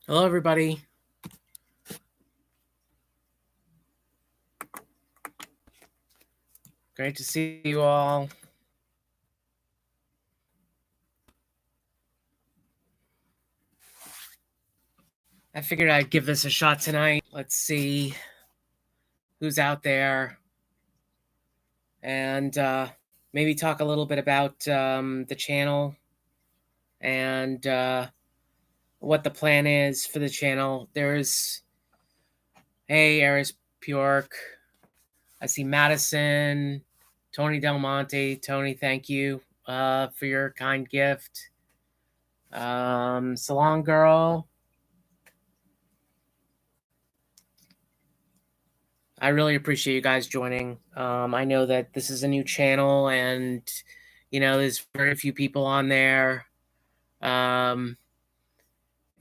Hello, everybody. Great to see you all. I figured I'd give this a shot tonight. Let's see who's out there and maybe talk a little bit about the channel and what the plan is for the channel. Hey, Eris Pjork. I see Madison, Tony Del Monte. Tony, thank you for your kind gift. Salon Girl. I really appreciate you guys joining. I know that this is a new channel and, there's very few people on there.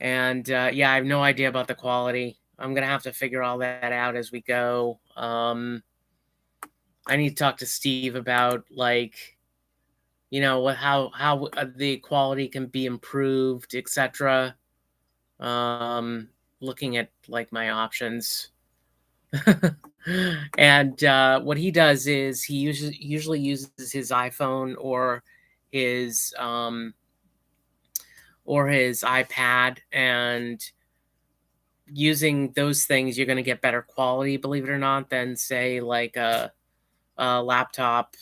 Yeah, I have no idea about the quality. I'm going to have to figure all that out as we go. I need to talk to Steve about how the quality can be improved, etc. Looking at my options. And what he does is he usually uses his iPhone or his iPad, and using those things you're going to get better quality, believe it or not, than say like a laptop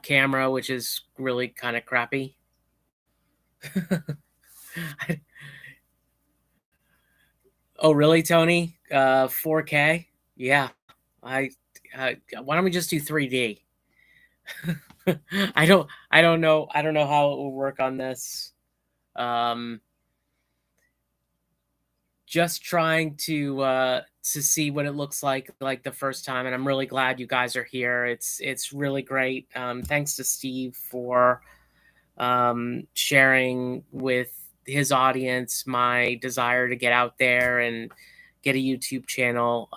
camera, which is really kind of crappy. Oh, really, Tony? 4K? Yeah. Why don't we just do 3D? I don't know how it will work on this. Just trying to see what it looks like the first time, and I'm really glad you guys are here. It's really great. Thanks to Steve for sharing with his audience my desire to get out there and get a YouTube channel.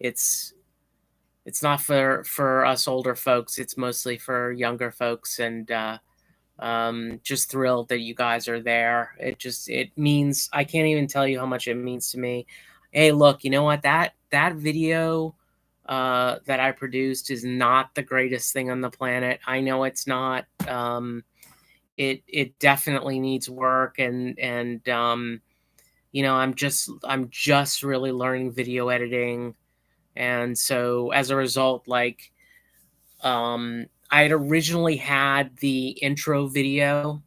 It's not for us older folks. It's mostly for younger folks, and just thrilled that you guys are there. It means, I can't even tell you how much it means to me. Hey, look, you know what? That video that I produced is not the greatest thing on the planet. I know it's not. It definitely needs work, and I'm just really learning video editing, and so as a result, I had originally had the intro video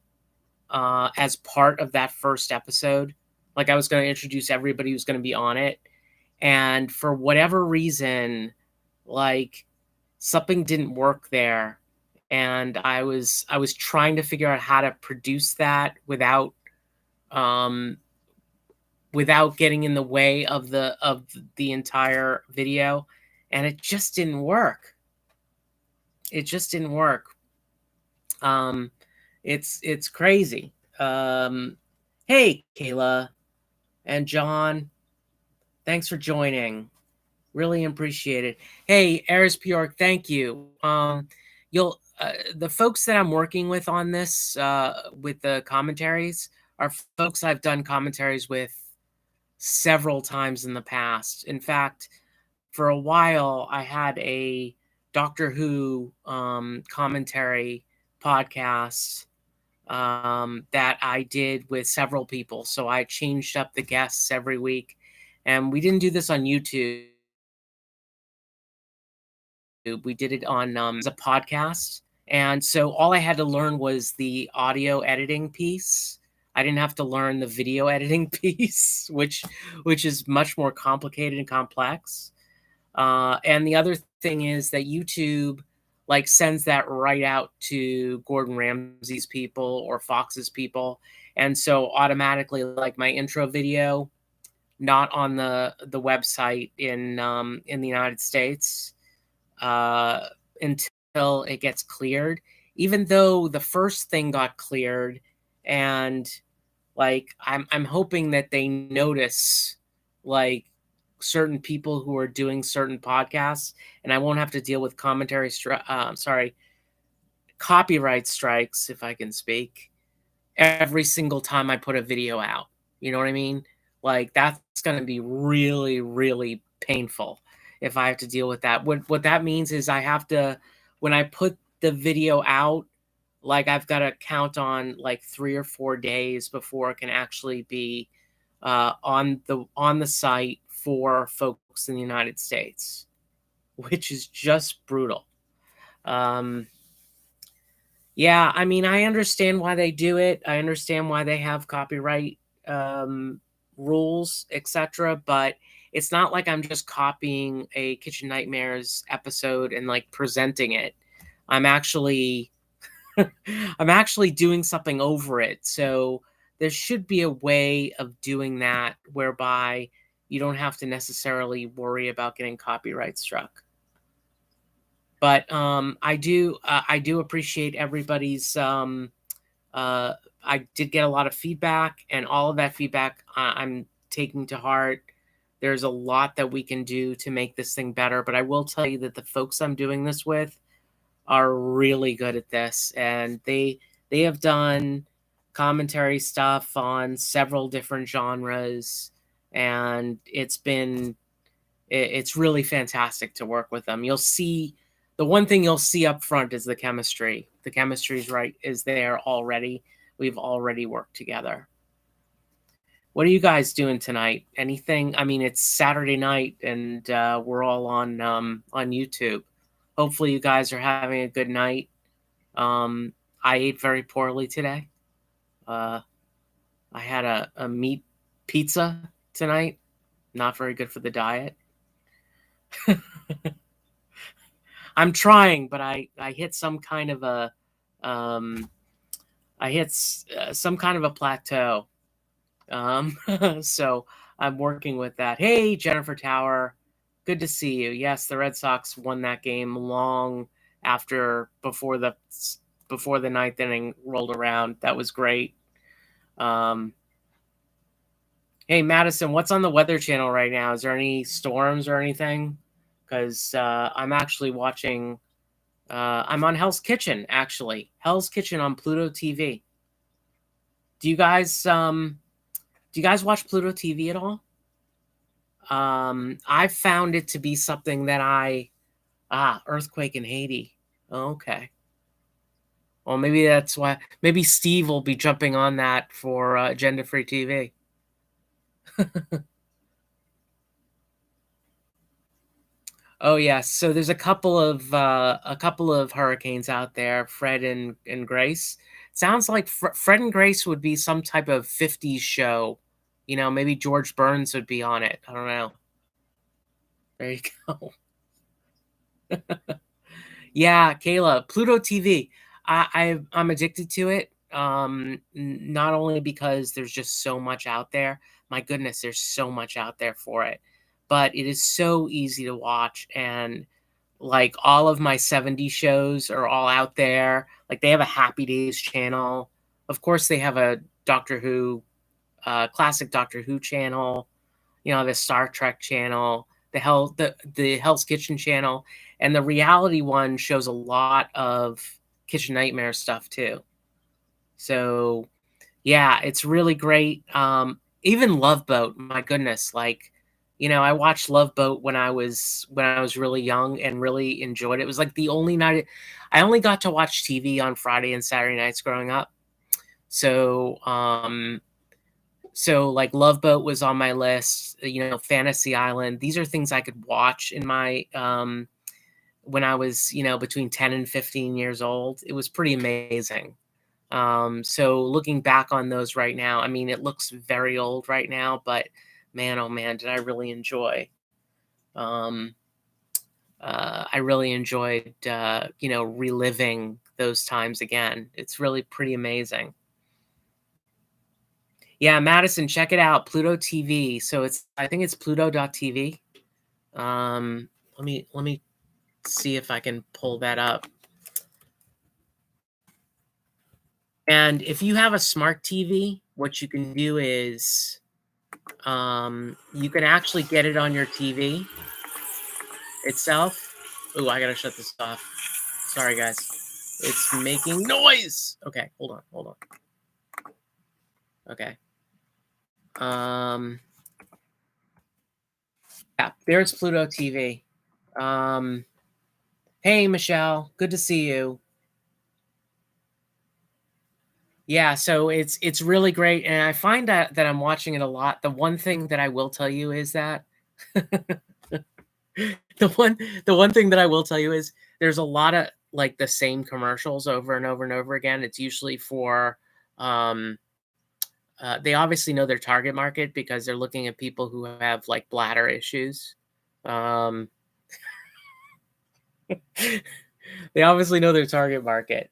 as part of that first episode. Like, I was going to introduce everybody who's going to be on it, and for whatever reason, like, something didn't work there, and I was trying to figure out how to produce that without getting in the way of the entire video, and it just didn't work. It's crazy. Hey, Kayla and John, thanks for joining. Really appreciate it. Hey, Eris Pjork, thank you. The folks that I'm working with on this, with the commentaries, are folks I've done commentaries with several times in the past. In fact, for a while, I had a Doctor Who commentary podcast that I did with several people. So I changed up the guests every week, and we didn't do this on YouTube. We did it on as a podcast, and so all I had to learn was the audio editing piece. I didn't have to learn the video editing piece, which is much more complicated and complex. And the other thing is that YouTube sends that right out to Gordon Ramsay's people or Fox's people, and so automatically, my intro video, not on the website in the United States until it gets cleared. Even though the first thing got cleared, and I'm hoping that they notice certain people who are doing certain podcasts, and I won't have to deal with copyright strikes, if I can speak. every single time I put a video out. You know what I mean? Like that's going to be really, really painful if I have to deal with that. What that means is I have to, when I put the video out, like I've got to count on like 3 or 4 days before it can actually be on the site for folks in the United States, which is just brutal. Um, yeah, I mean, I understand why they do it. I understand why they have copyright um, rules, etc. But it's not like I'm just copying a Kitchen Nightmares episode and like presenting it. I'm actually I'm actually doing something over it. So there should be a way of doing that whereby you don't have to necessarily worry about getting copyright struck. But I do appreciate everybody's I did get a lot of feedback, and all of that feedback I'm taking to heart. There's a lot that we can do to make this thing better, but I will tell you that the folks I'm doing this with are really good at this, and they have done commentary stuff on several different genres, and it's really fantastic to work with them. You'll see the one thing you'll see up front is the chemistry. The chemistry's right is there already. We've already worked together. What are you guys doing tonight? Anything? I mean, it's Saturday night, and we're all on YouTube. Hopefully, you guys are having a good night. I ate very poorly today. Uh, I had a meat pizza tonight. Not very good for the diet. I'm trying, but I hit some kind of a um, some kind of a plateau. So I'm working with that. Hey, Jennifer Tower, good to see you. Yes, the Red Sox won that game long after before the ninth inning rolled around. That was great. Um, hey, Madison, what's on the Weather Channel right now? Is there any storms or anything? Because I'm actually watching. I'm on Hell's Kitchen, actually. Hell's Kitchen on Pluto TV. Do you guys watch Pluto TV at all? I found it to be something that earthquake in Haiti. Okay. Well, maybe that's why. Maybe Steve will be jumping on that for Agenda Free TV. Oh yes. So there's a couple of hurricanes out there, Fred and Grace. Sounds like Fred and Grace would be some type of 50s show. You know, maybe George Burns would be on it. I don't know. There you go. Yeah, Kayla, Pluto TV. I'm addicted to it. Not only because there's just so much out there. My goodness, there's so much out there for it. But it is so easy to watch, and like all of my 70s shows are all out there. Like they have a Happy Days channel. Of course, they have a Doctor Who, classic Doctor Who channel. You know, the Star Trek channel, the Hell's Kitchen channel, and the reality one shows a lot of Kitchen Nightmare stuff too. So yeah, it's really great. Even Love Boat, my goodness, like I watched Love Boat when I was really young and really enjoyed it. It was like the only night I only got to watch TV on Friday and Saturday nights growing up. So like Love Boat was on my list, Fantasy Island. These are things I could watch in my when I was, between 10 and 15 years old. It was pretty amazing. So looking back on those right now, I mean, it looks very old right now, but man, oh man, did I really enjoy. Um, I really enjoyed, reliving those times again. It's really pretty amazing. Yeah, Madison, check it out, Pluto TV. So I think it's pluto.tv. Let me see if I can pull that up. And if you have a smart TV, what you can do is you can actually get it on your TV itself. Oh, I gotta shut this off. Sorry, guys. It's making noise. Okay, hold on. Okay. Um, yeah, there's Pluto TV. Um, hey, Michelle, good to see you. Yeah, so it's really great, and I find that I'm watching it a lot. The one thing that I will tell you is that the one the one thing that I will tell you is there's a lot of like the same commercials over and over and over again. It's usually for um they obviously know their target market because they're looking at people who have like bladder issues. Um they obviously know their target market.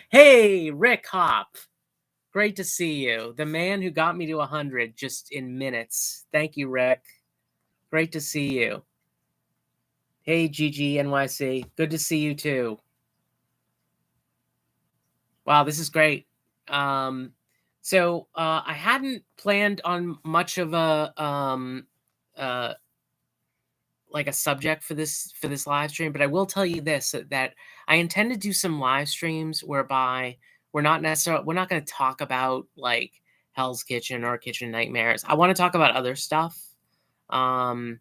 Hey, Rick Hop. Great to see you. The man who got me to 100 just in minutes. Thank you, Rick. Great to see you. Hey, GGNYC. Good to see you too. Wow, this is great. Um, I hadn't planned on much of a uh, like a subject for this live stream, but I will tell you this that I intend to do some live streams whereby we're not going to talk about like Hell's Kitchen or Kitchen Nightmares. I want to talk about other stuff. Um,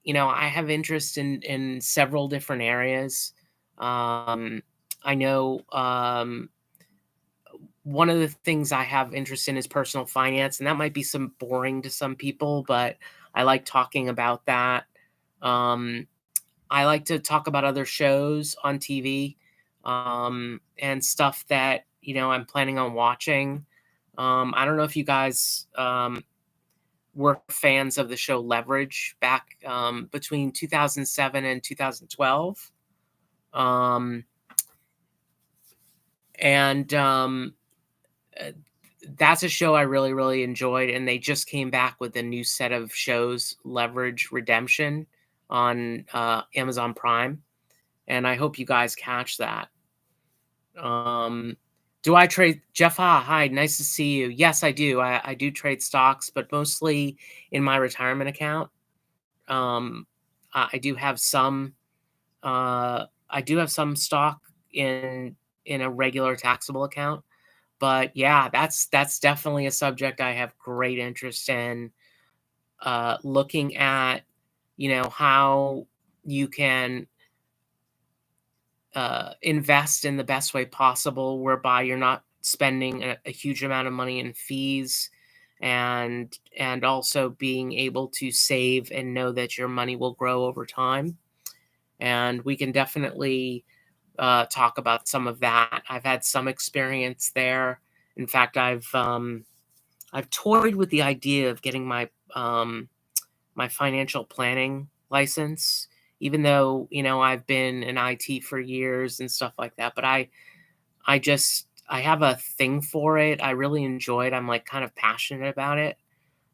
I have interest in several different areas. I know one of the things I have interest in is personal finance, and that might be some boring to some people, but I like talking about that. Um, I like to talk about other shows on TV, and stuff that I'm planning on watching. I don't know if you guys were fans of the show Leverage back between 2007 and 2012. Um, and uh, that's a show I really, really enjoyed. And they just came back with a new set of shows, Leverage Redemption, on Amazon Prime. And I hope you guys catch that. Um, do I trade Jeff? Hi, nice to see you. Yes, I do. I do trade stocks, but mostly in my retirement account. Um, I do have some. I do have some stock in a regular taxable account, but yeah, that's definitely a subject I have great interest in. Looking at how you can invest in the best way possible, whereby you're not spending a huge amount of money in fees, and also being able to save and know that your money will grow over time. And we can definitely talk about some of that. I've had some experience there. In fact, I've toyed with the idea of getting my financial planning license, even though I've been in IT for years and stuff like that. But I have a thing for it. I really enjoy it. I'm like kind of passionate about it.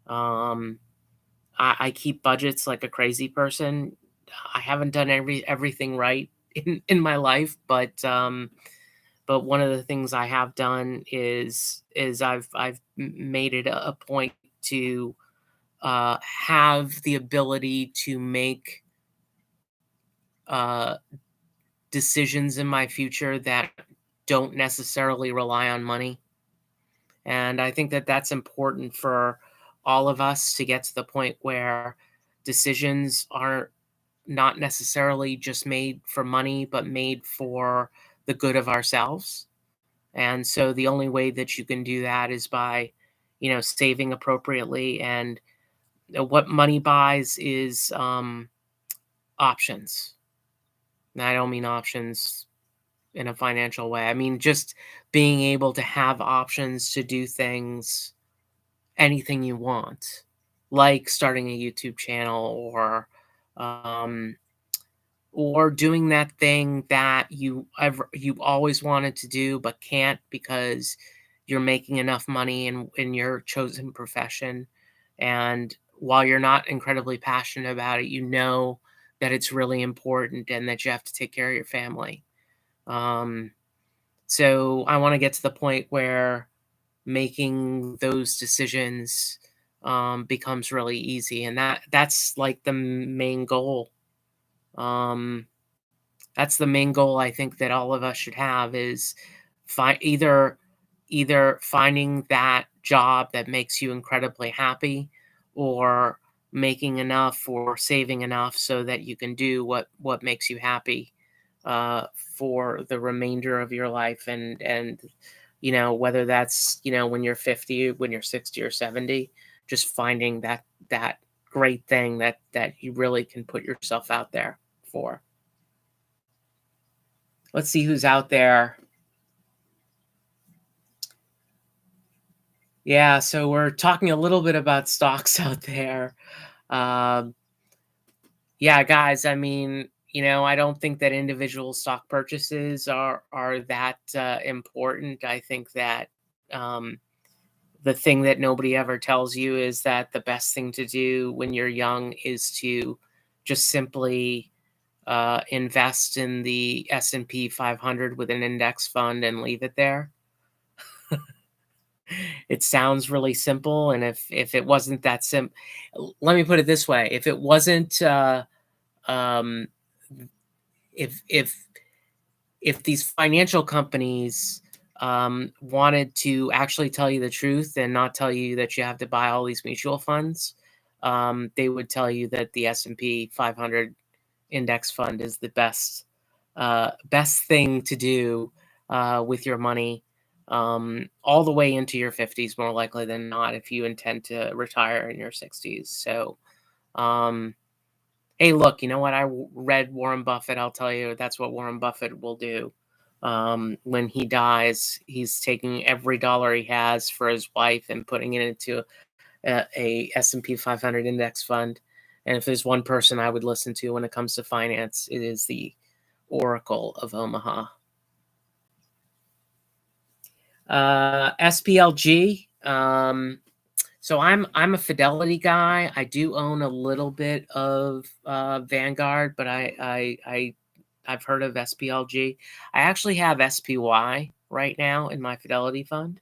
Um, I keep budgets like a crazy person. I haven't done everything right in my life, but one of the things I have done is I've made it a point to have the ability to make uh, decisions in my future that don't necessarily rely on money. And I think that that's important for all of us to get to the point where decisions are not necessarily just made for money, but made for the good of ourselves. And so the only way that you can do that is by, saving appropriately. And what money buys is options. And I don't mean options in a financial way. I mean just being able to have options to do things, anything you want, like starting a YouTube channel um, or doing that thing that you always wanted to do but can't because you're making enough money in your chosen profession. And while you're not incredibly passionate about it, you know that it's really important and that you have to take care of your family. um, so I want to get to the point where making those decisions becomes really easy, and that's like the main goal. um, that's the main goal I think that all of us should have is either either finding that job that makes you incredibly happy, or making enough or saving enough so that you can do what makes you happy for the remainder of your life. And whether that's when you're 50, when you're 60 or 70, just finding that great thing that you really can put yourself out there for. Let's see who's out there. Yeah, so we're talking a little bit about stocks out there. Um, yeah, guys, I mean, I don't think that individual stock purchases are that important. I think that the thing that nobody ever tells you is that the best thing to do when you're young is to just simply invest in the S&P 500 with an index fund and leave it there. It sounds really simple, and if it wasn't that simple, let me put it this way: if it wasn't, um, if if these financial companies wanted to actually tell you the truth and not tell you that you have to buy all these mutual funds, they would tell you that the S&P 500 index fund is the best thing to do with your money, all the way into your 50s, more likely than not, if you intend to retire in your 60s. So, hey, look, you know what? Read Warren Buffett. I'll tell you, that's what Warren Buffett will do. When he dies, he's taking every dollar he has for his wife and putting it into a S&P 500 index fund. And if there's one person I would listen to when it comes to finance, it is the Oracle of Omaha. SPLG. So I'm a Fidelity guy. I do own a little bit of Vanguard, but I've heard of SPLG. I actually have SPY right now in my Fidelity fund.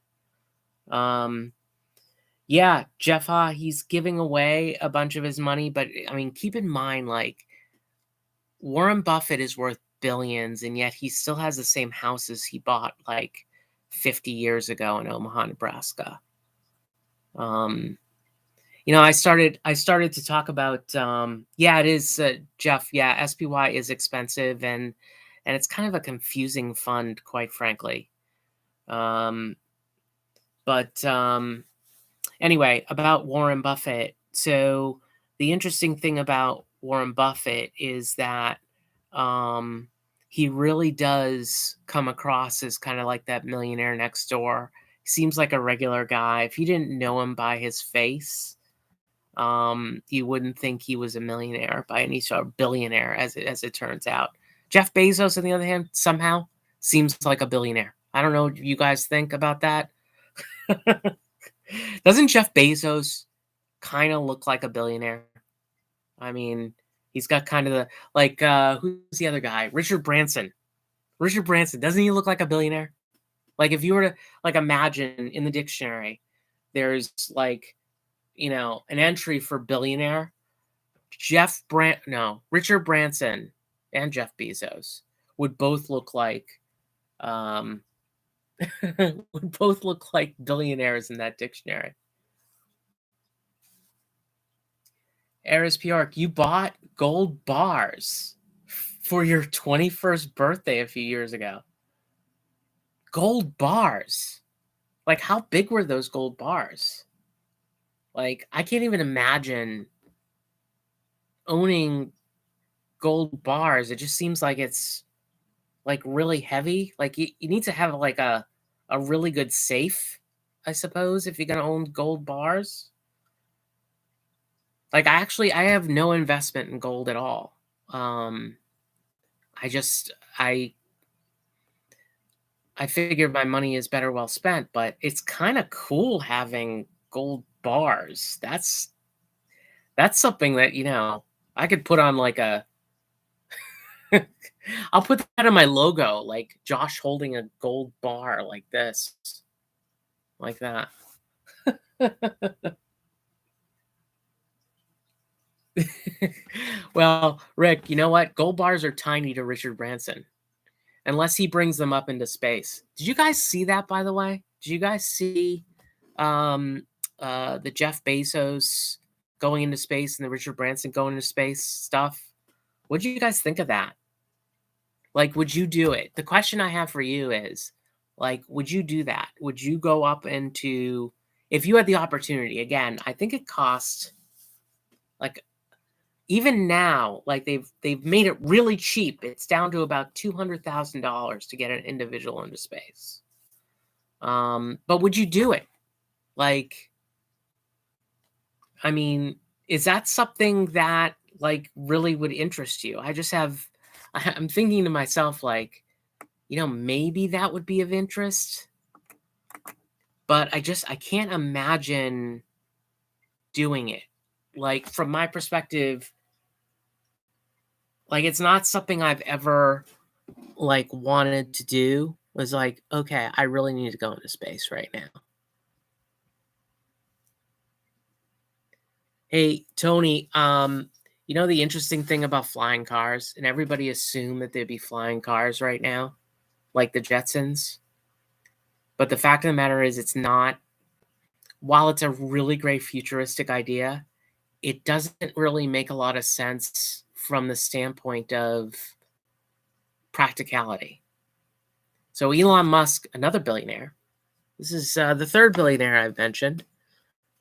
Yeah, Jeff Ha, he's giving away a bunch of his money, but I mean, keep in mind, like, Warren Buffett is worth billions, and yet he still has the same houses he bought like 50 years ago in Omaha, Nebraska. Um, I started to talk about yeah, it is Jeff. Yeah, SPY is expensive, and it's kind of a confusing fund, quite frankly. Um, but Anyway, about Warren Buffett. So the interesting thing about Warren Buffett is that um, he really does come across as kind of like that millionaire next door. He seems like a regular guy. If you didn't know him by his face, you wouldn't think he was a millionaire by any sort of billionaire, as it turns out. Jeff Bezos, on the other hand, somehow seems like a billionaire. I don't know what you guys think about that. Doesn't Jeff Bezos kind of look like a billionaire? I mean, he's got kind of the like who's the other guy? Richard Branson. Richard Branson, doesn't he look like a billionaire? Like if you were to like imagine in the dictionary, there's like, an entry for billionaire. Richard Branson and Jeff Bezos would both look like um would both look like billionaires in that dictionary. Eris Bjork, you bought gold bars for your 21st birthday a few years ago. Gold bars. Like, how big were those gold bars? Like, I can't even imagine owning gold bars. It just seems like it's like really heavy. Like you need to have like a really good safe, I suppose, if you're gonna own gold bars. Like I have no investment in gold at all. Um I just I figured my money is better well spent, but it's kind of cool having gold bars. That's something that, I could put on like a I'll put that on my logo, like Josh holding a gold bar like this, like that. Well, Rick, you know what? Gold bars are tiny to Richard Branson, unless he brings them up into space. Did you guys see that, by the way? Did you guys see um, the Jeff Bezos going into space and the Richard Branson going into space stuff? What do you guys think of that? Like, would you do it? The question I have for you is, like, would you do that? Would you go up into, if you had the opportunity? Again, I think it costs, like, even now, like they've made it really cheap. It's down to about $200,000 to get an individual into space. But would you do it? Like, I mean, is that something that like really would interest you? I'm thinking to myself, like, maybe that would be of interest, but I can't imagine doing it. Like, from my perspective, like, it's not something I've ever like wanted to do. Was like, okay, I really need to go into space right now. Hey, Tony, the interesting thing about flying cars, and everybody assumed that there'd be flying cars right now, like the Jetsons. But the fact of the matter is, it's not. While it's a really great futuristic idea, it doesn't really make a lot of sense from the standpoint of practicality. So Elon Musk, another billionaire. This is the third billionaire I've mentioned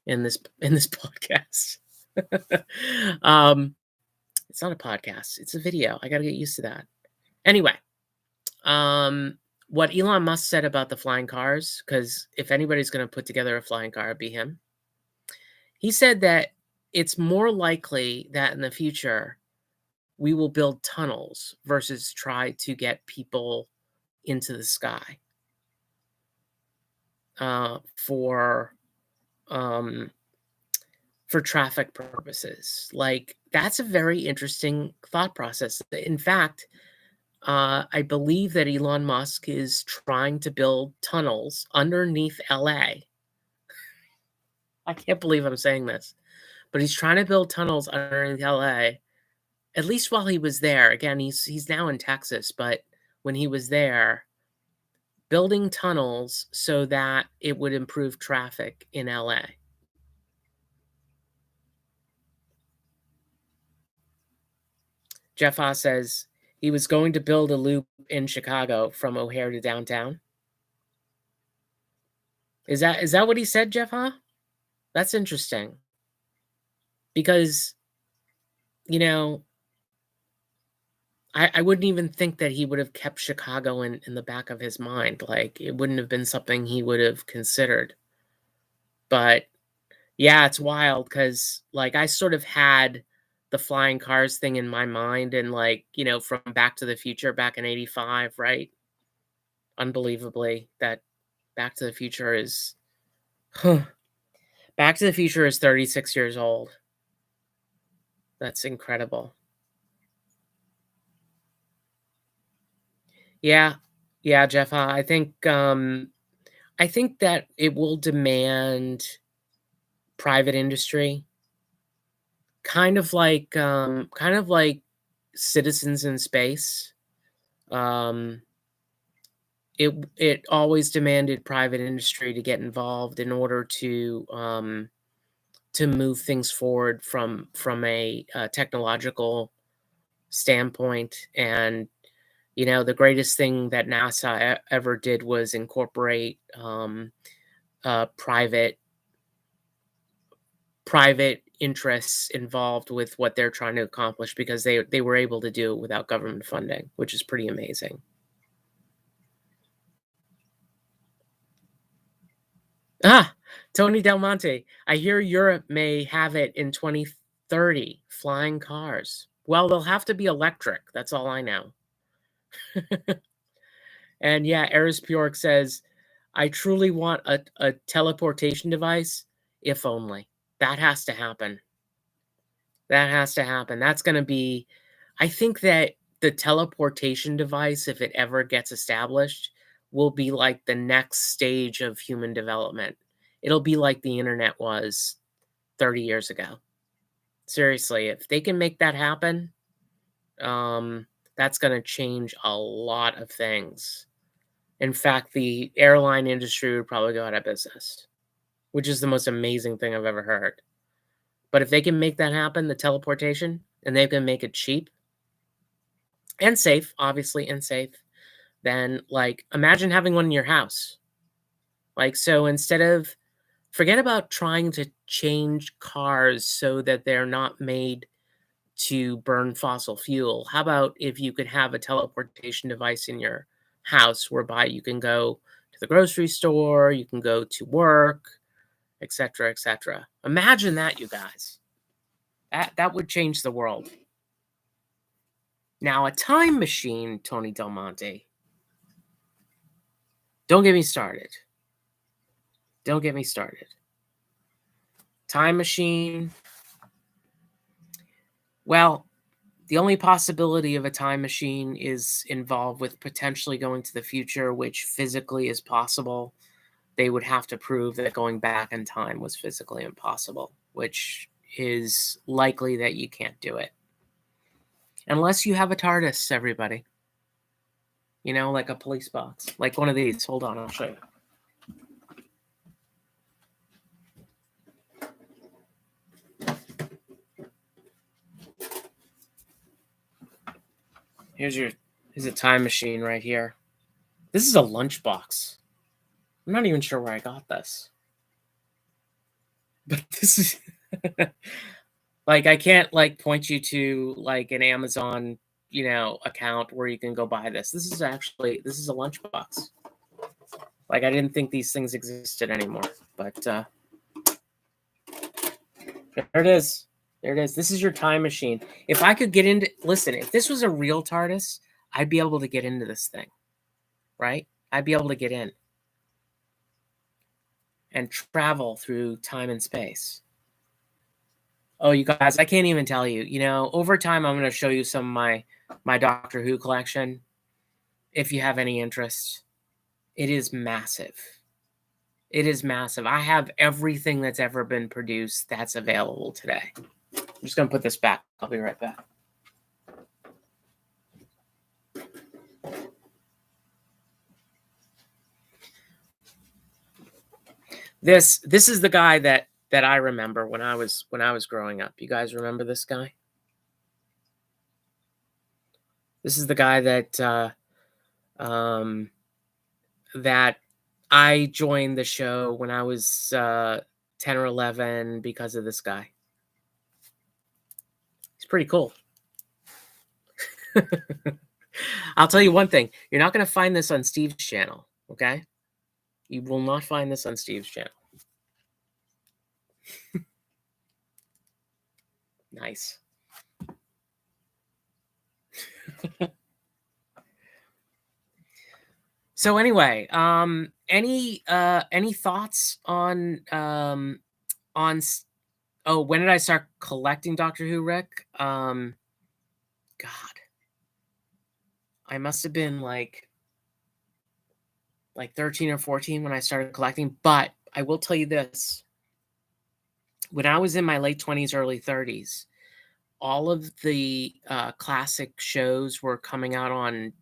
in this podcast. It's not a podcast; it's a video. I got to get used to that. Anyway, what Elon Musk said about the flying cars, because if anybody's going to put together a flying car, it'd be him. He said that it's more likely that in the future we will build tunnels versus try to get people into the sky for traffic purposes. Like, that's a very interesting thought process. In fact, I believe that Elon Musk is trying to build tunnels underneath LA. I can't believe I'm saying this, but he's trying to build tunnels underneath LA. At least while he was there. Again, he's now in Texas, but when he was there, building tunnels so that it would improve traffic in LA. Jeff Haas says he was going to build a loop in Chicago from O'Hare to downtown. Is that what he said, Jeff Ha? That's interesting. Because, I wouldn't even think that he would have kept Chicago in the back of his mind. Like, it wouldn't have been something he would have considered. But yeah, it's wild because, like, I sort of had the flying cars thing in my mind, and, like, from Back to the Future back in '85, right? Unbelievably, that Back to the Future is Back to the Future is 36 years old. That's incredible. Yeah. Yeah, Jeff, I think that it will demand private industry, kind of like Citizens in Space. Um, it always demanded private industry to get involved in order to move things forward from a technological standpoint. And the greatest thing that NASA ever did was incorporate private interests involved with what they're trying to accomplish, because they were able to do it without government funding, which is pretty amazing. Tony Del Monte, I hear Europe may have it in 2030, flying cars. Well, they'll have to be electric. That's all I know. And yeah, Eris Bjork says, I truly want a teleportation device, if only. That has to happen. That has to happen. That's going to be, I think that the teleportation device, if it ever gets established, will be like the next stage of human development. It'll be like the internet was 30 years ago. Seriously, if they can make that happen, that's going to change a lot of things. In fact, the airline industry would probably go out of business, which is the most amazing thing I've ever heard. But if they can make that happen, the teleportation, and they can make it cheap and safe, obviously, and safe, then like imagine having one in your house. Like, so instead of forget about trying to change cars so that they're not made to burn fossil fuel. How about if you could have a teleportation device in your house whereby you can go to the grocery store, you can go to work, etc., etc. Imagine that, you guys. That would change the world. Now, a time machine, Tony Del Monte. Don't get me started. Don't get me started. Time machine. Well, the only possibility of a time machine is involved with potentially going to the future, which physically is possible. They would have to prove that going back in time was physically impossible, which is likely that you can't do it. Unless you have a TARDIS, everybody. You know, like a police box. Like one of these. Hold on, I'll show you. Here's a time machine right here. This is a lunchbox. I'm not even sure where I got this. But this is like I can't like point you to like an Amazon, account where you can go buy this. This is a lunchbox. Like I didn't think these things existed anymore, but there it is. There it is. This is your time machine. If I could get into, listen, if this was a real TARDIS, I'd be able to get into this thing, right? I'd be able to get in and travel through time and space. Oh, you guys, I can't even tell you. Over time, I'm going to show you some of my Doctor Who collection. If you have any interest, it is massive. It is massive. I have everything that's ever been produced that's available today. I'm just going to put this back. I'll be right back. This is the guy that I remember when I was growing up. You guys remember this guy? This is the guy that that I joined the show when I was 10 or 11 because of this guy. He's pretty cool. I'll tell you one thing. You're not going to find this on Steve's channel, okay? You will not find this on Steve's channel. Nice. So anyway, any thoughts on when did I start collecting Doctor Who, Rick? God, I must have been like 13 or 14 when I started collecting. But I will tell you this: when I was in my late 20s, early 30s, all of the classic shows were coming out on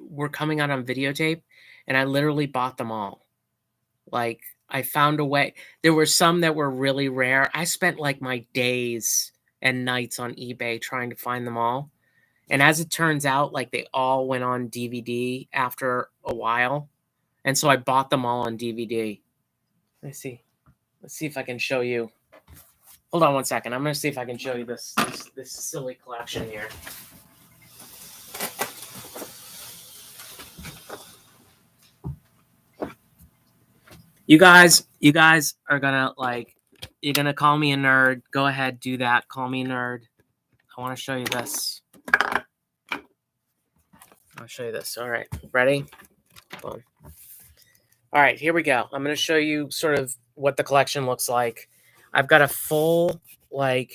videotape, and I literally bought them all. Like I found a way. There were some that were really rare. I spent like my days and nights on eBay trying to find them all. And as it turns out, like they all went on DVD after a while. And so I bought them all on DVD. Let's see if I can show you. Hold on one second. I'm going to see if I can show you this silly collection here. You guys are gonna you're gonna call me a nerd. Go ahead, do that. Call me a nerd. I want to show you this. I'll show you this. All right, ready? Boom. All right, here we go. I'm gonna show you sort of what the collection looks like. I've got a full you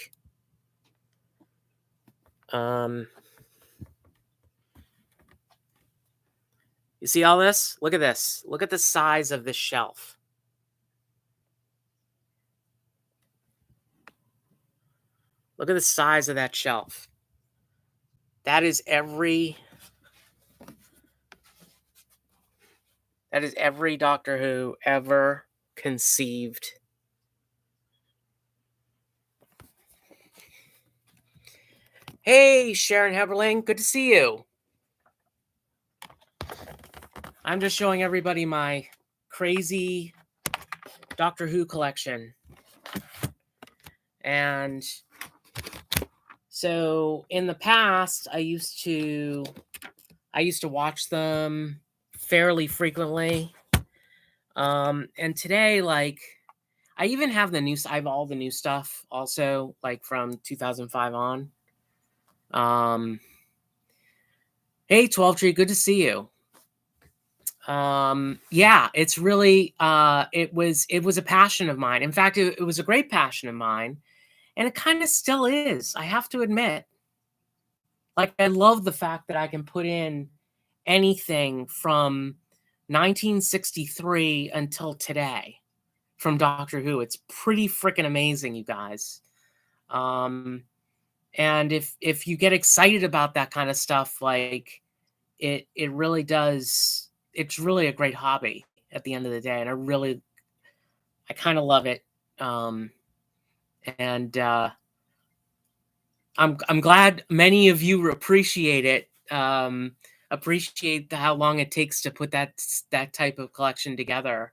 see all this? Look at this. Look at the size of this shelf. Look at the size of that shelf. That is every That is every Doctor Who ever conceived. Hey, Sharon Heberling, good to see you. I'm just showing everybody my crazy Doctor Who collection. And so in the past, I used to watch them fairly frequently. And today, like, I even have I have all the new stuff also, like from 2005 on. Hey, 12 Tree, good to see you. Yeah, it's really it was a passion of mine. In fact, it was a great passion of mine, and it kind of still is, I have to admit. Like, I love the fact that I can put in anything from 1963 until today from Doctor Who. It's pretty freaking amazing, you guys. And if you get excited about that kind of stuff, like, it really does, it's really a great hobby at the end of the day, and I kind of love it. And I'm glad many of you appreciate it. Appreciate how long it takes to put that type of collection together.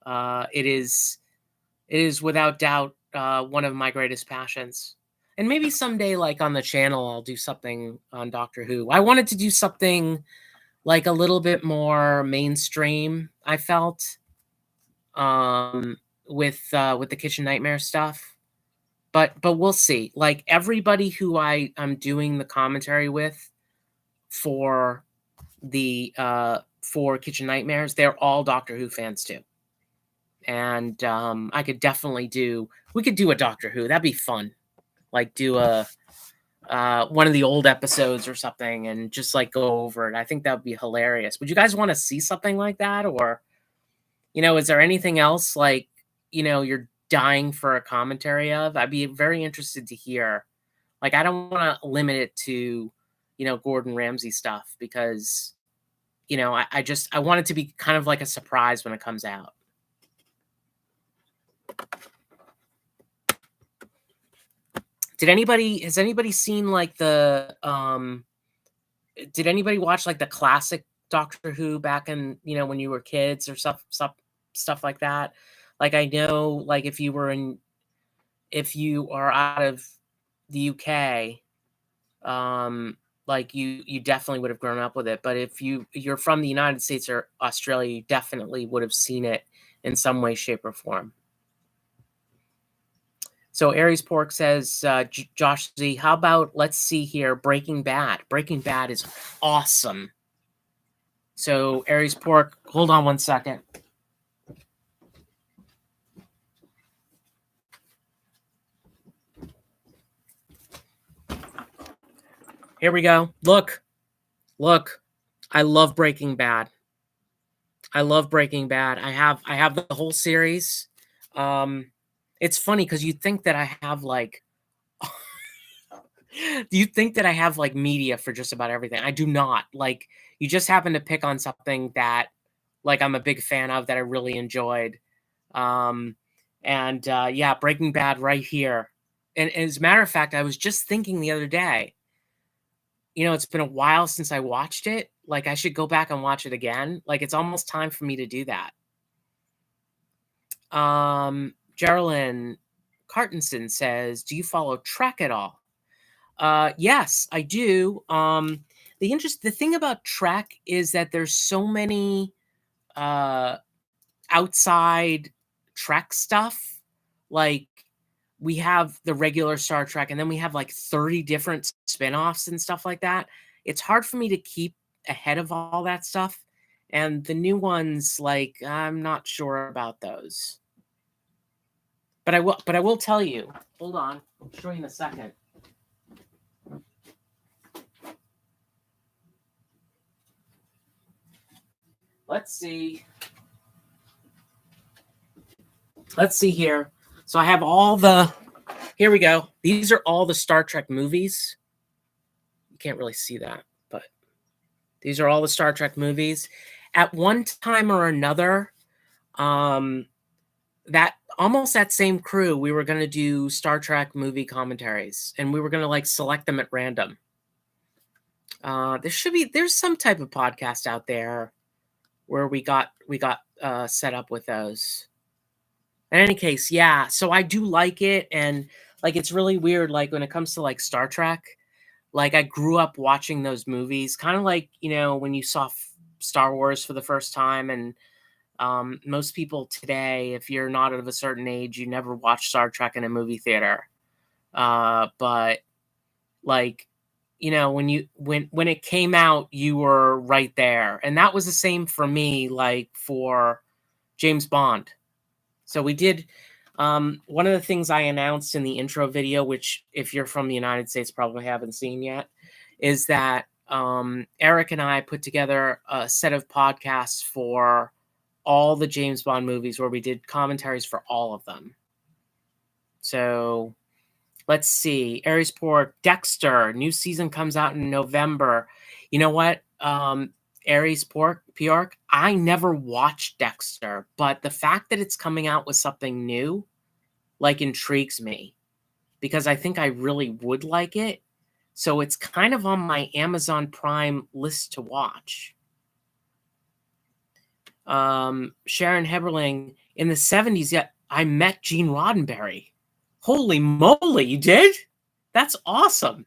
It is without doubt one of my greatest passions. And maybe someday, like on the channel, I'll do something on Doctor Who. I wanted to do something like a little bit more mainstream, I felt, with the Kitchen Nightmare stuff. But we'll see. Like, everybody who I'm doing the commentary with for the for Kitchen Nightmares, they're all Doctor Who fans too. And I could definitely we could do a Doctor Who. That'd be fun. Like, do a one of the old episodes or something and just like go over it. I think that would be hilarious. Would you guys want to see something like that? Or, is there anything else, like, you're dying for a commentary of? I'd be very interested to hear. Like, I don't want to limit it to, Gordon Ramsay stuff, because, I want it to be kind of like a surprise when it comes out. Has anybody seen like did anybody watch like the classic Doctor Who back in, when you were kids or stuff like that? Like, I know, like, if you are out of the UK, like, you definitely would have grown up with it. But if you're from the United States or Australia, you definitely would have seen it in some way, shape, or form. So Aries Pork says, Josh Z, how about, let's see here, Breaking Bad. Breaking Bad is awesome. So Aries Pork, hold on one second. Here we go. Look. I love Breaking Bad. I have the whole series. It's funny because you think that I have like media for just about everything. I do not. Like, you just happen to pick on something that, like, I'm a big fan of, that I really enjoyed. Yeah, Breaking Bad right here. And as a matter of fact, I was just thinking the other day, it's been a while since I watched it. Like, I should go back and watch it again. Like, it's almost time for me to do that. Geraldine Cartenson says, do you follow Trek at all? Yes, I do. The thing about Trek is that there's so many outside Trek stuff. Like, we have the regular Star Trek, and then we have like 30 different spin-offs and stuff like that. It's hard for me to keep ahead of all that stuff. And the new ones, like, I'm not sure about those. But I will tell you. Hold on. I'll show you in a second. Let's see. Let's see here. So I have here we go. These are all the Star Trek movies. You can't really see that, but these are all the Star Trek movies. At one time or another, that almost that same crew, we were gonna do Star Trek movie commentaries, and we were gonna, like, select them at random. There's some type of podcast out there where we got set up with those. In any case, yeah, so I do like it, and, like, it's really weird, like, when it comes to, like, Star Trek, like, I grew up watching those movies, kinda like, when you saw Star Wars for the first time, and, most people today, if you're not of a certain age, you never watched Star Trek in a movie theater. But, like, when it came out, you were right there, and that was the same for me, like, for James Bond. So we did one of the things I announced in the intro video, which if you're from the United States probably haven't seen yet, is that Eric and I put together a set of podcasts for all the James Bond movies where we did commentaries for all of them. So let's see. Aries Port, Dexter, new season comes out in November. You know what? Aries Bjork, I never watched Dexter, but the fact that it's coming out with something new, like, intrigues me because I think I really would like it. So it's kind of on my Amazon Prime list to watch. Sharon Heberling, in the 70s, yeah, I met Gene Roddenberry. Holy moly, you did? That's awesome.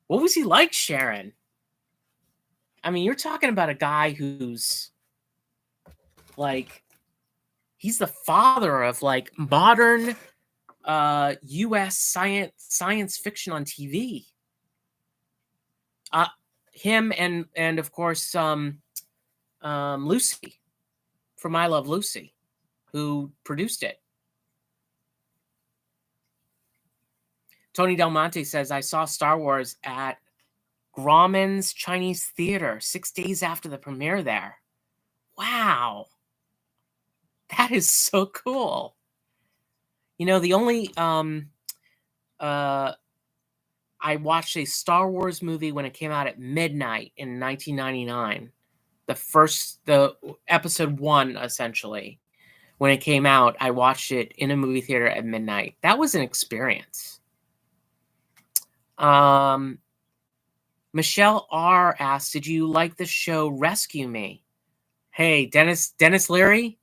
What was he like, Sharon? I mean, you're talking about a guy who's, like, he's the father of, like, modern US science fiction on TV. Him and of course Lucy from I Love Lucy, who produced it. Tony Del Monte says, I saw Star Wars at Grauman's Chinese Theater 6 days after the premiere there. Wow. That is so cool. The only I watched a Star Wars movie when it came out at midnight in 1999. The episode 1, essentially. When it came out, I watched it in a movie theater at midnight. That was an experience. Michelle R asked, did you like the show Rescue Me? Hey, Dennis Leary?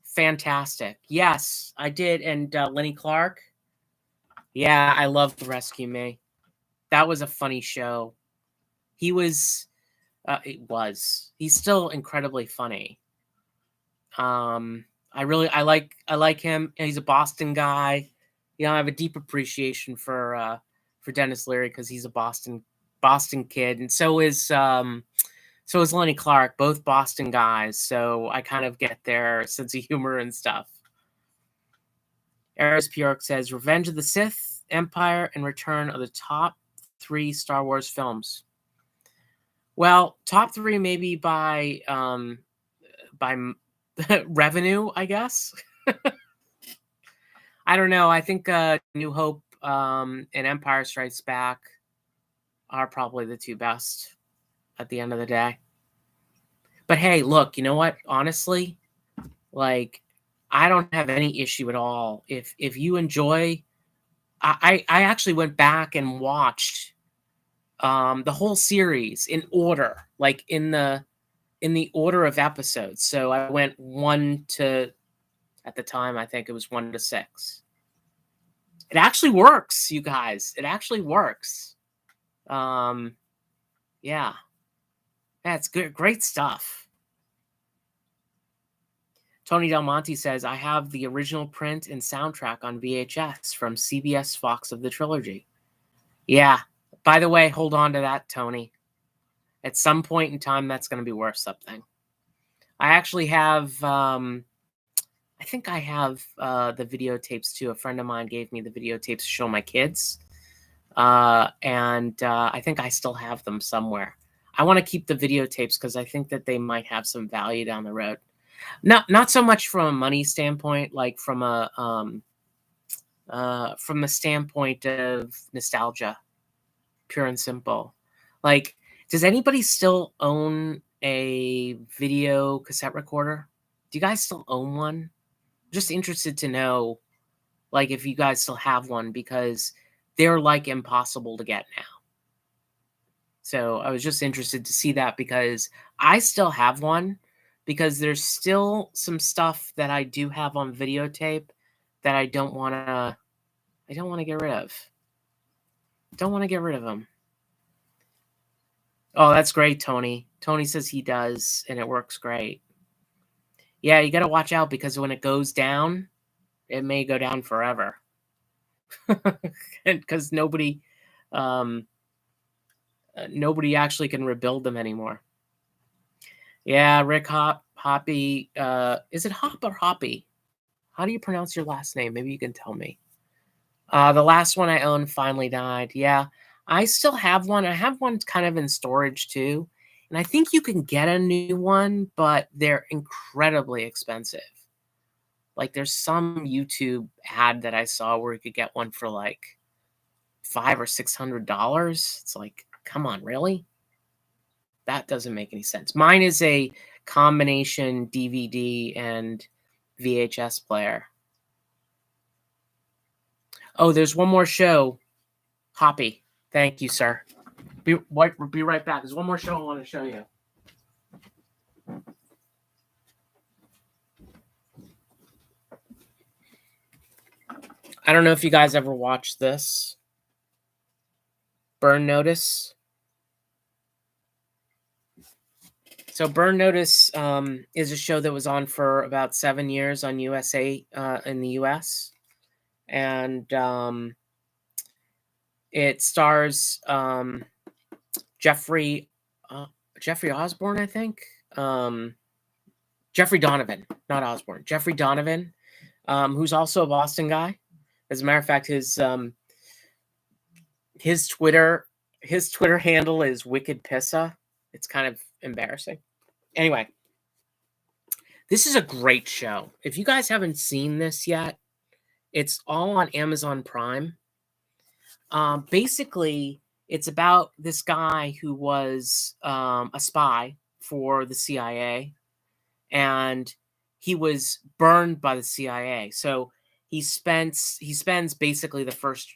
Fantastic. Yes, I did. And Lenny Clark? Yeah, I loved Rescue Me. That was a funny show. He's still incredibly funny. I like him. He's a Boston guy. I have a deep appreciation for Dennis Leary because he's a Boston kid, and so is Lenny Clark, both Boston guys. So I kind of get their sense of humor and stuff. Eris Bjork says, Revenge of the Sith, Empire, and Return are the top 3 Star Wars films. Well, top 3 maybe by revenue, I guess. I don't know. I think New Hope and Empire Strikes Back are probably the 2 best at the end of the day. But hey, look, you know what? Honestly, like, I don't have any issue at all. If you enjoy, I actually went back and watched the whole series in order, like in the order of episodes. So I went 1 to, at the time, I think it was 1 to 6. It actually works, you guys. It actually works. Yeah. That's good. Great stuff. Tony Del Monte says, I have the original print and soundtrack on VHS from CBS Fox of the Trilogy. Yeah. By the way, hold on to that, Tony. At some point in time, that's going to be worth something. I actually have, I think I have the videotapes too. A friend of mine gave me the videotapes to show my kids. And I think I still have them somewhere. I want to keep the videotapes because I think that they might have some value down the road. Not so much from a money standpoint, like from the standpoint of nostalgia, pure and simple. Like, does anybody still own a video cassette recorder. Do you guys still own one? Just interested to know, like, if you guys still have one, because they're like impossible to get now. So I was just interested to see that, because I still have one, because there's still some stuff that I do have on videotape that I don't want to get rid of. Don't want to get rid of them. Oh, that's great, Tony. Tony says he does, and it works great. Yeah, you got to watch out, because when it goes down, it may go down forever. Because nobody actually can rebuild them anymore. Yeah, Rick Hoppy. Is it Hop or Hoppy? How do you pronounce your last name? Maybe you can tell me. The last one I owned finally died. Yeah, I still have one. I have one kind of in storage too. And I think you can get a new one, but they're incredibly expensive. Like, there's some YouTube ad that I saw where you could get one for like $500 or $600. It's like, come on, really? That doesn't make any sense. Mine is a combination DVD and VHS player. Oh, there's one more show. Hoppy. Thank you, sir. Be right back. There's one more show I want to show you. I don't know if you guys ever watched this. Burn Notice. So Burn Notice is a show that was on for about 7 years on USA in the US. And it stars Jeffrey Osborne, I think. Jeffrey Donovan, not Osborne. Jeffrey Donovan, who's also a Boston guy. As a matter of fact, his Twitter handle is Wicked Pissa. It's kind of embarrassing. Anyway, this is a great show. If you guys haven't seen this yet, it's all on Amazon Prime. Basically, it's about this guy who was a spy for the CIA, and he was burned by the CIA. So he spends basically the first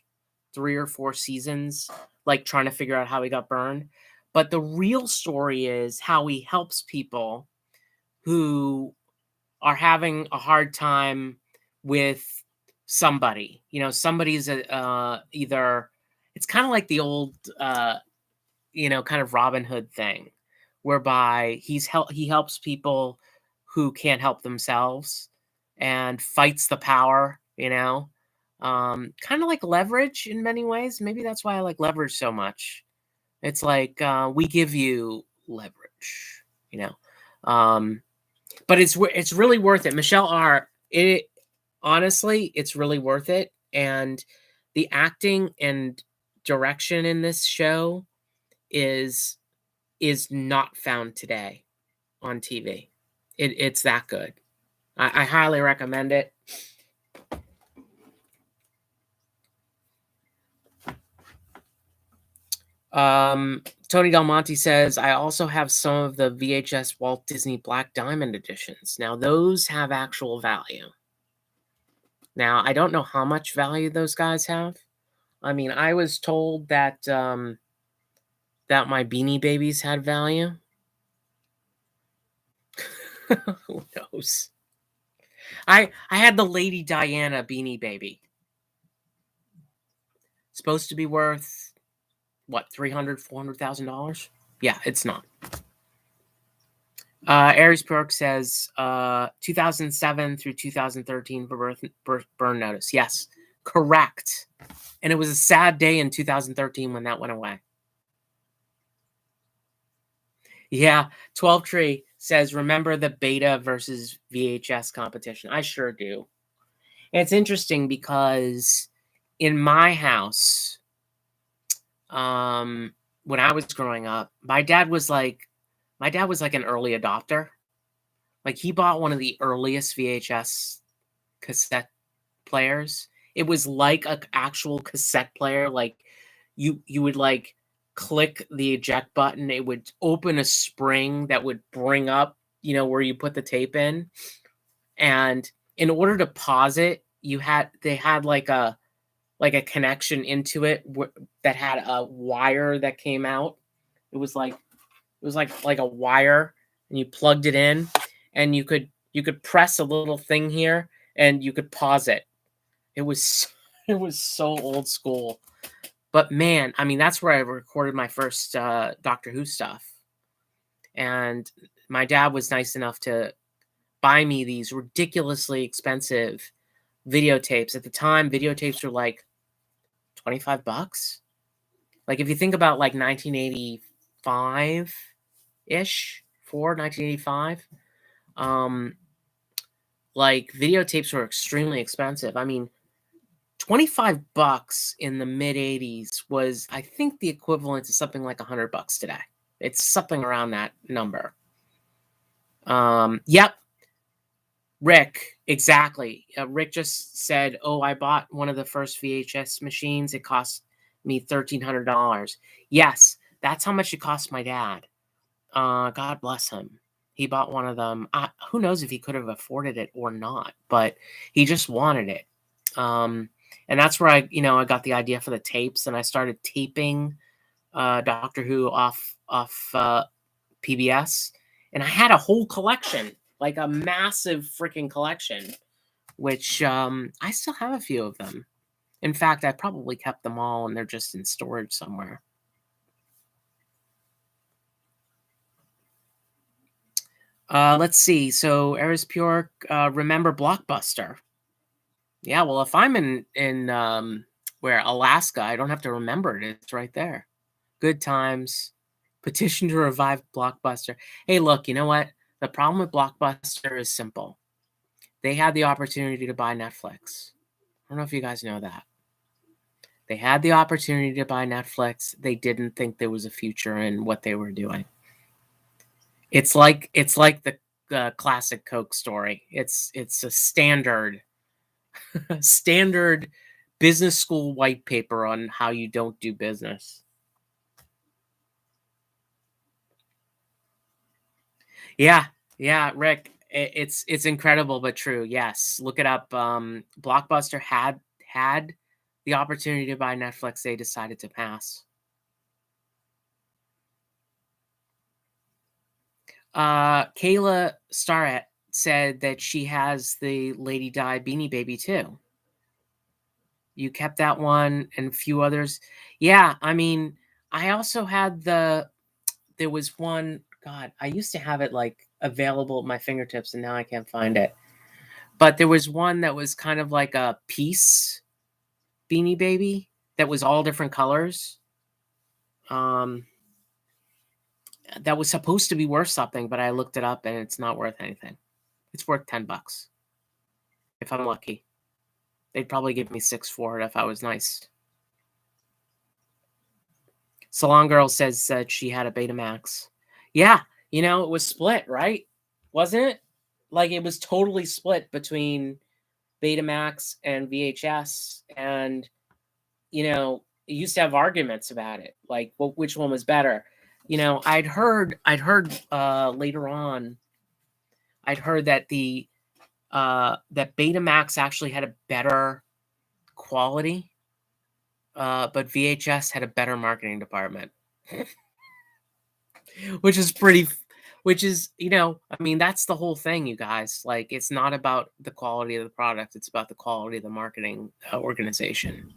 3 or 4 seasons like trying to figure out how he got burned. But the real story is how he helps people who are having a hard time with somebody. You know, somebody's either, it's kind of like the old kind of Robin Hood thing, whereby he helps people who can't help themselves and fights the power, kind of like Leverage in many ways. Maybe that's why I like Leverage so much. It's like, we give you leverage, but it's really worth it. Michelle R. Honestly, it's really worth it. And the acting and direction in this show is not found today on TV. It's that good. I highly recommend it. Tony Del Monte says, I also have some of the VHS Walt Disney Black Diamond editions. Now, those have actual value. Now, I don't know how much value those guys have. I mean, I was told that that my Beanie Babies had value. Who knows? I had the Lady Diana Beanie Baby. Supposed to be worth what, $300,000-$400,000? Yeah, it's not. Aries Perk says 2007 through 2013 for Burn Notice. Yes, correct. And it was a sad day in 2013 when that went away. Yeah, 12 Tree says, remember the beta versus VHS competition? I sure do. And it's interesting because in my house, when I was growing up, my dad was like an early adopter. Like, he bought one of the earliest VHS cassette players. It was like an actual cassette player. Like, you would like click the eject button, it would open a spring that would bring up, where you put the tape in. And in order to pause it, they had like a connection into it that had a wire that came out. It was like a wire, and you plugged it in, and you could press a little thing here, and you could pause it. It was it was so old school. But man, I mean, that's where I recorded my first Doctor Who stuff. And my dad was nice enough to buy me these ridiculously expensive videotapes. At the time, videotapes were like $25. Like if you think about like 1985 ish, 1985, like videotapes were extremely expensive. I mean, $25 in the mid 80s was, I think, the equivalent to something like $100 today. It's something around that number. Yep. Rick, exactly. Rick just said, "Oh, I bought one of the first VHS machines. It cost me $1,300. Yes, that's how much it cost my dad. God bless him. He bought one of them. Who knows if he could have afforded it or not, but he just wanted it. And that's where I got the idea for the tapes, and I started taping Doctor Who off PBS, and I had a whole collection, like a massive freaking collection, which I still have a few of them. In fact, I probably kept them all, and they're just in storage somewhere. Let's see. So, Eris Pure, remember Blockbuster? Yeah, well, if I'm in where Alaska, I don't have to remember it. It's right there. Good times. Petition to revive Blockbuster. Hey, look, you know what? The problem with Blockbuster is simple. They had the opportunity to buy Netflix. I don't know if you guys know that. They had the opportunity to buy Netflix. They didn't think there was a future in what they were doing. It's like the classic Coke story. It's a standard business school white paper on how you don't do business. Yeah, Rick, it's incredible but true. Yes, look it up. Blockbuster had the opportunity to buy Netflix. They decided to pass. Kayla Starrett said that she has the Lady Di Beanie Baby too. You kept that one and a few others. Yeah, I mean, I also had there was one, God, I used to have it like available at my fingertips, and now I can't find it. But there was one that was kind of like a piece Beanie Baby that was all different colors. That was supposed to be worth something, but I looked it up and it's not worth anything. It's worth $10 if I'm lucky. They'd probably give me 6 for it if I was nice. Salon Girl says that she had a Betamax. Yeah, it was split, right? Wasn't it? Like it was totally split between Betamax and VHS, and it used to have arguments about it, like which one was better. I'd heard later on, I'd heard that that Betamax actually had a better quality, but VHS had a better marketing department, which is I mean, that's the whole thing, you guys. Like, it's not about the quality of the product; it's about the quality of the marketing organization.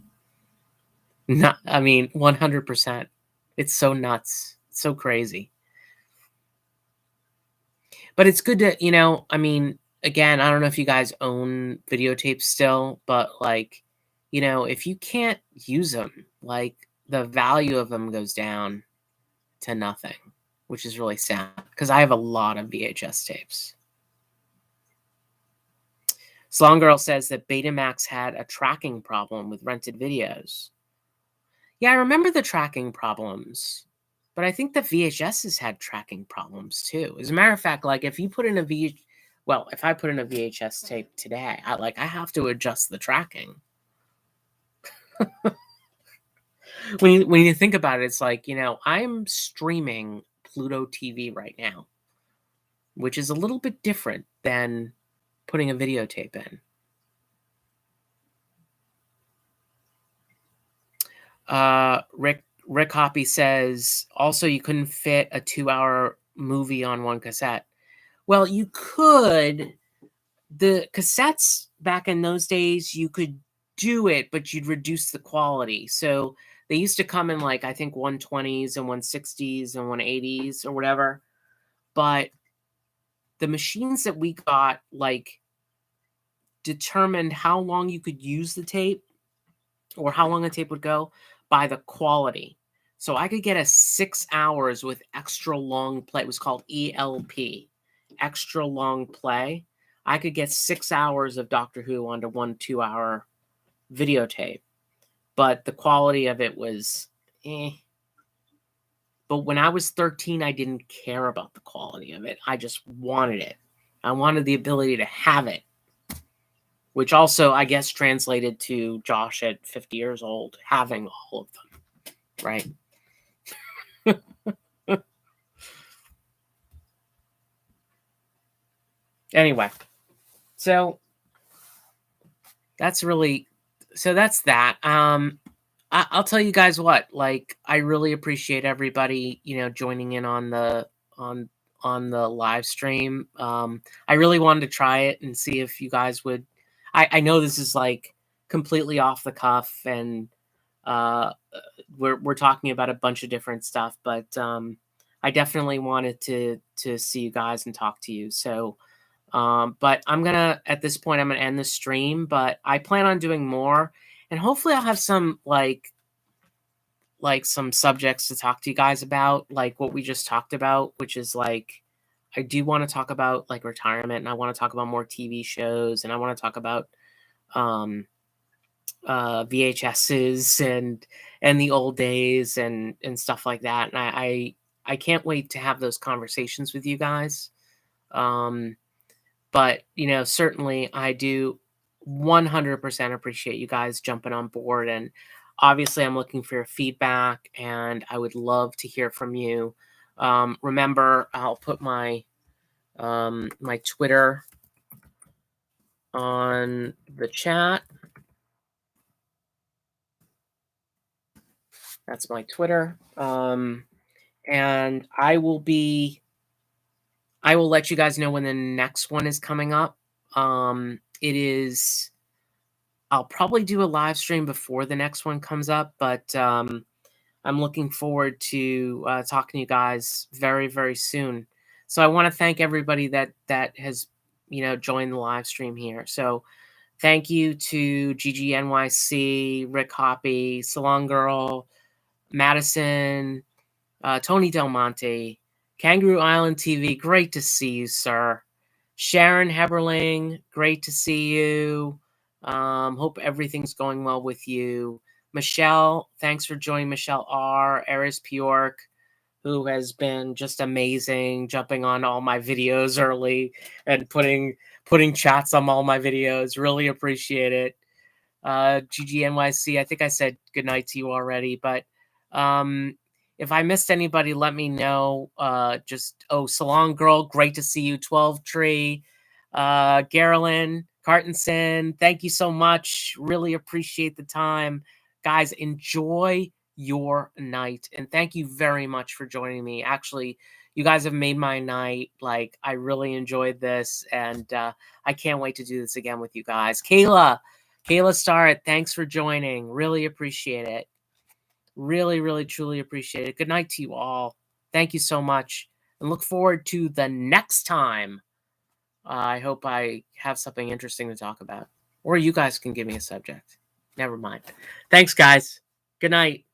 Not, I mean, 100%. It's so nuts, it's so crazy. But it's good to, I mean, again, I don't know if you guys own videotapes still, but like, if you can't use them, like the value of them goes down to nothing, which is really sad because I have a lot of VHS tapes. Salon Girl says that Betamax had a tracking problem with rented videos. Yeah, I remember the tracking problems, but I think the VHSs had tracking problems too. As a matter of fact, like if you put in if I put in a VHS tape today, I have to adjust the tracking. when you think about it, it's like, I'm streaming Pluto TV right now, which is a little bit different than putting a videotape in. Rick Hoppy says, also you couldn't fit a 2-hour movie on one cassette. Well, you could. The cassettes back in those days, you could do it, but you'd reduce the quality. So they used to come in like, I think 120s and 160s and 180s or whatever. But the machines that we got like determined how long you could use the tape or how long the tape would go by the quality. So I could get a 6 hours with extra long play. It was called ELP, extra long play. I could get 6 hours of Doctor Who onto 1 2-hour videotape, but the quality of it was eh. But when I was 13, I didn't care about the quality of it. I just wanted it. I wanted the ability to have it, which also, I guess, translated to Josh at 50 years old, having all of them, right? Anyway, so that's that. I'll tell you guys what, like, I really appreciate everybody, joining in on the live stream. I really wanted to try it and see if you guys would. I know this is like completely off the cuff, and we're talking about a bunch of different stuff, but I definitely wanted to see you guys and talk to you. So, but at this point, I'm gonna end the stream. But I plan on doing more, and hopefully, I'll have some like some subjects to talk to you guys about, like what we just talked about, which is like I do want to talk about like retirement, and I want to talk about more TV shows, and I want to talk about um VHSs and the old days and stuff like that. And I can't wait to have those conversations with you guys. But certainly I do 100% appreciate you guys jumping on board, and obviously I'm looking for your feedback, and I would love to hear from you. Remember, I'll put my my Twitter on the chat. That's my Twitter. And I will let you guys know when the next one is coming up. I'll probably do a live stream before the next one comes up, but I'm looking forward to talking to you guys very, very soon. So I want to thank everybody that has joined the live stream here. So thank you to GGNYC, Rick Hoppy, Salon Girl, Madison, Tony Del Monte, Kangaroo Island TV, great to see you, sir. Sharon Heberling, great to see you. Hope everything's going well with you. Michelle, thanks for joining. Michelle R. Eris Pyork, who has been just amazing, jumping on all my videos early and putting chats on all my videos. Really appreciate it. GGNYC, I think I said goodnight to you already, but if I missed anybody, let me know. Salon Girl, great to see you. 12 Tree, Garland, Cartenson, thank you so much. Really appreciate the time. Guys, enjoy your night. And thank you very much for joining me. Actually, you guys have made my night. Like, I really enjoyed this. And I can't wait to do this again with you guys. Kayla Starrett, thanks for joining. Really appreciate it. Really, really, truly appreciate it. Good night to you all. Thank you so much. And look forward to the next time. I hope I have something interesting to talk about. Or you guys can give me a subject. Never mind. Thanks, guys. Good night.